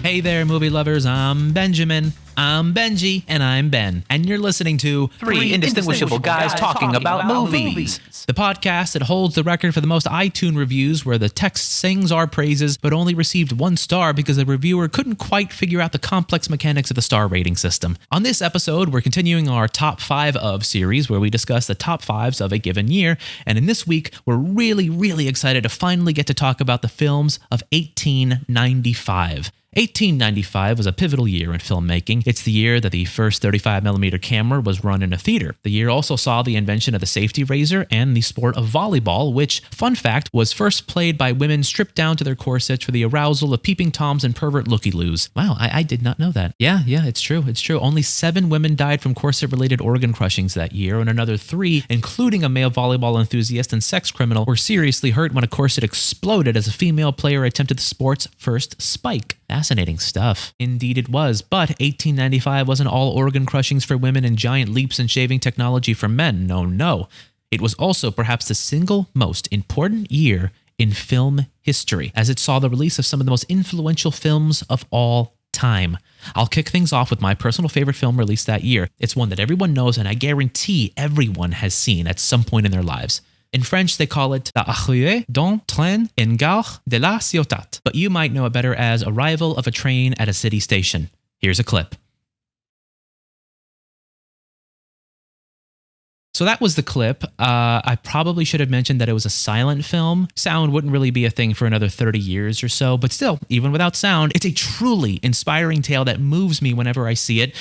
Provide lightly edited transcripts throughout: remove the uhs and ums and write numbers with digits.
Hey there, movie lovers. I'm Benjamin. I'm Benji, and I'm Ben. And you're listening to Three Indistinguishable Guys Talking About Movies. The podcast that holds the record for the most iTunes reviews where the text sings our praises but only received 1 star because the reviewer couldn't quite figure out the complex mechanics of the star rating system. On this episode, we're continuing our Top 5 of series where we discuss the top 5s of a given year. And in this week, we're really excited to finally get to talk about the films of 1895. 1895 was a pivotal year in filmmaking. It's the year that the first 35mm camera was run in a theater. The year also saw the invention of the safety razor and the sport of volleyball, which, fun fact, was first played by women stripped down to their corsets for the arousal of peeping toms and pervert looky-loos. Wow, I did not know that. Yeah, it's true. Only 7 women died from corset-related organ crushings that year, and another 3, including a male volleyball enthusiast and sex criminal, were seriously hurt when a corset exploded as a female player attempted the sport's first spike. Fascinating stuff. Indeed it was, but 1895 wasn't all organ crushings for women and giant leaps in shaving technology for men. No. It was also perhaps the single most important year in film history, as it saw the release of some of the most influential films of all time. I'll kick things off with my personal favorite film released that year. It's one that everyone knows and I guarantee everyone has seen at some point in their lives. In French, they call it L'arrivée d'un train en gare de la ciutat, but you might know it better as Arrival of a Train at a City Station. Here's a clip. So that was the clip. I probably should have mentioned that it was a silent film. Sound wouldn't really be a thing for another 30 years or so, but still, even without sound, it's a truly inspiring tale that moves me whenever I see it,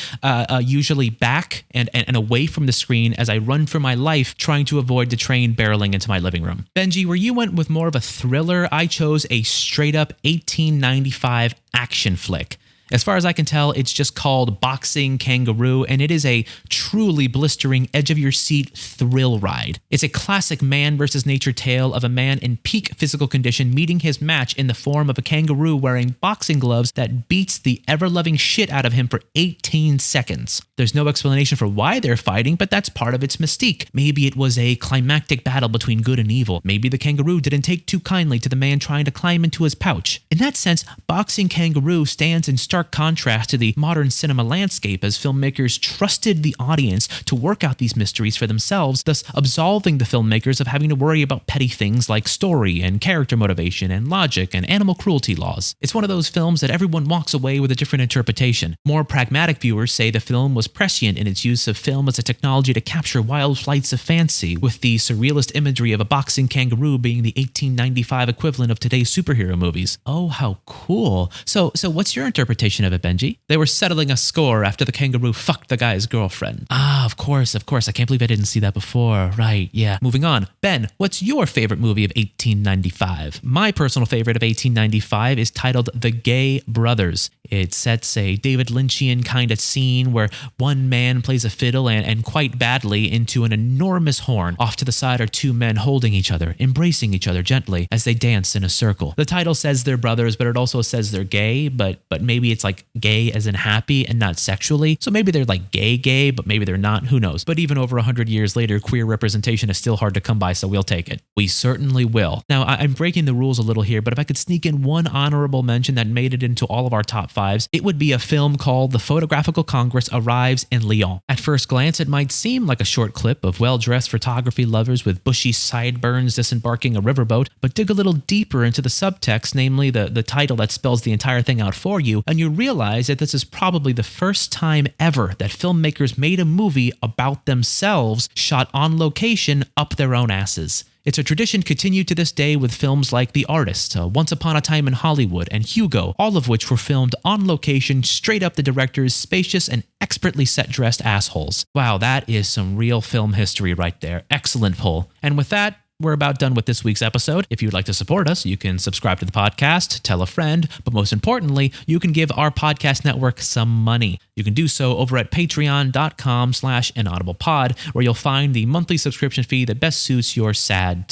usually back and away from the screen as I run for my life trying to avoid the train barreling into my living room. Benji, where you went with more of a thriller, I chose a straight-up 1895 action flick. As far as I can tell, it's just called Boxing Kangaroo, and it is a truly blistering, edge-of-your-seat thrill ride. It's a classic man versus nature tale of a man in peak physical condition meeting his match in the form of a kangaroo wearing boxing gloves that beats the ever-loving shit out of him for 18 seconds. There's no explanation for why they're fighting, but that's part of its mystique. Maybe it was a climactic battle between good and evil. Maybe the kangaroo didn't take too kindly to the man trying to climb into his pouch. In that sense, Boxing Kangaroo stands in stark contrast to the modern cinema landscape as filmmakers trusted the audience to work out these mysteries for themselves, thus absolving the filmmakers of having to worry about petty things like story and character motivation and logic and animal cruelty laws. It's one of those films that everyone walks away with a different interpretation. More pragmatic viewers say the film was prescient in its use of film as a technology to capture wild flights of fancy, with the surrealist imagery of a boxing kangaroo being the 1895 equivalent of today's superhero movies. Oh, how cool. So what's your interpretation of it, Benji? They were settling a score after the kangaroo fucked the guy's girlfriend. Ah, of course. I can't believe I didn't see that before. Right, yeah. Moving on. Ben, what's your favorite movie of 1895? My personal favorite of 1895 is titled The Gay Brothers. It sets a David Lynchian kind of scene where one man plays a fiddle and quite badly into an enormous horn. Off to the side are 2 men holding each other, embracing each other gently as they dance in a circle. The title says they're brothers, but it also says they're gay, but maybe it's like gay as in happy and not sexually. So maybe they're like gay, but maybe they're not. Who knows? But even over 100 years later, queer representation is still hard to come by, so we'll take it. We certainly will. Now, I'm breaking the rules a little here, but if I could sneak in one honorable mention that made it into all of our top 5s, it would be a film called The Photographical Congress Arrives in Lyon. At first glance, it might seem like a short clip of well-dressed photography lovers with bushy sideburns disembarking a riverboat, but dig a little deeper into the subtext, namely the title that spells the entire thing out for you, and you realize that this is probably the first time ever that filmmakers made a movie about themselves shot on location up their own asses. It's a tradition continued to this day with films like The Artist, Once Upon a Time in Hollywood, and Hugo, all of which were filmed on location straight up the director's spacious and expertly set-dressed assholes. Wow, that is some real film history right there. Excellent pull. And with that, we're about done with this week's episode. If you'd like to support us, you can subscribe to the podcast, tell a friend, but most importantly, you can give our podcast network some money. You can do so over at patreon.com/inaudiblepod, where you'll find the monthly subscription fee that best suits your sad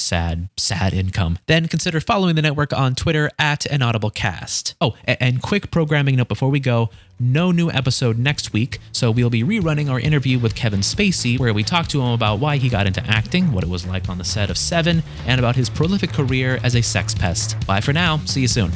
income. Then consider following the network on Twitter @inaudiblecast. Oh, and quick programming note before we go. No new episode next week, so we'll be rerunning our interview with Kevin Spacey, where we talk to him about why he got into acting, what it was like on the set of Seven, and about his prolific career as a sex pest. Bye for now. See you soon.